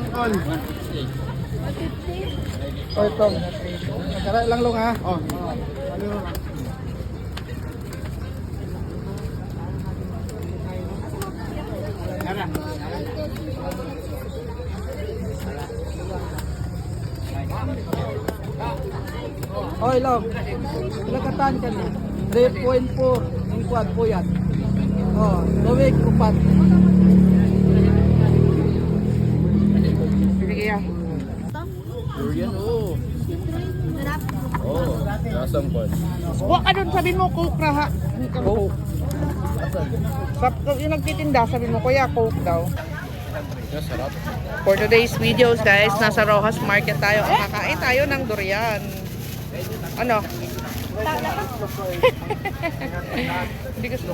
Uncle. 150. Oh, ito. Nagkara lang long ha. Oh. Ano yun? Tara. Oh, long. Ilagatan ka na. 3.4. Yung quad po yan. Oh, tuwig, upat. Sige kaya. Durian, oo. Oo, lasang pan. Huwag ka dun, sabihin mo, Coke na ha. Coke. Yung nagtitinda, sabihin mo, kuya, Coke daw. Yes, sarap. For today's videos, guys, nasa Rojas Market tayo. Kakain tayo ng durian. Ano? Hindi gusto.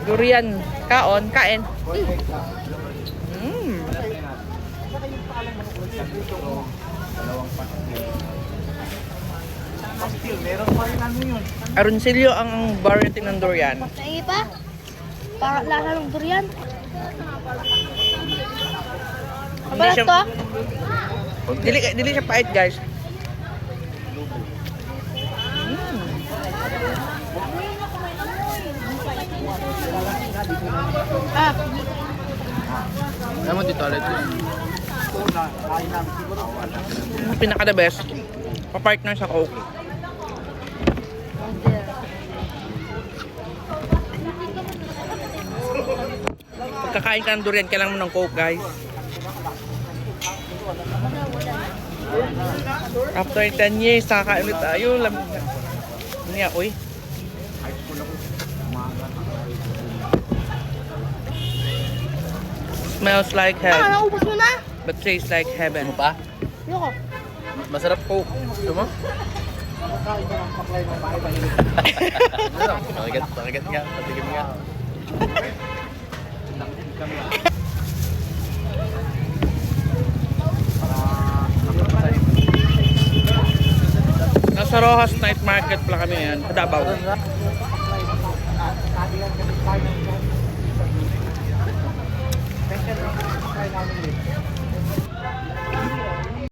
Durian. Kaon. Kain. Mm. Meron pa rin ano yun. Aroncillo ang variety ng durian. Naingi pa? Para lasa ng durian. Hindi Kapalas siya, to? dili siya pait, guys. Ah, Kaya mo dito ulit yun. Pinaka the best. Pa-partner sa Coke. Pagkakain ka ng durian, kailangan mo ng Coke, guys. After 10 years, nakakain ulit tayo. Lamig na. Ano yan, uy? Smells like heaven, naubos mo na? but tastes like heaven. Ano pa? Yoko. Masarap Coke. Gusto mo? Pakigat nga. Patigim nga. Nasa Rojas Night Market pala kami yan, sa Davao. Special try namin yun.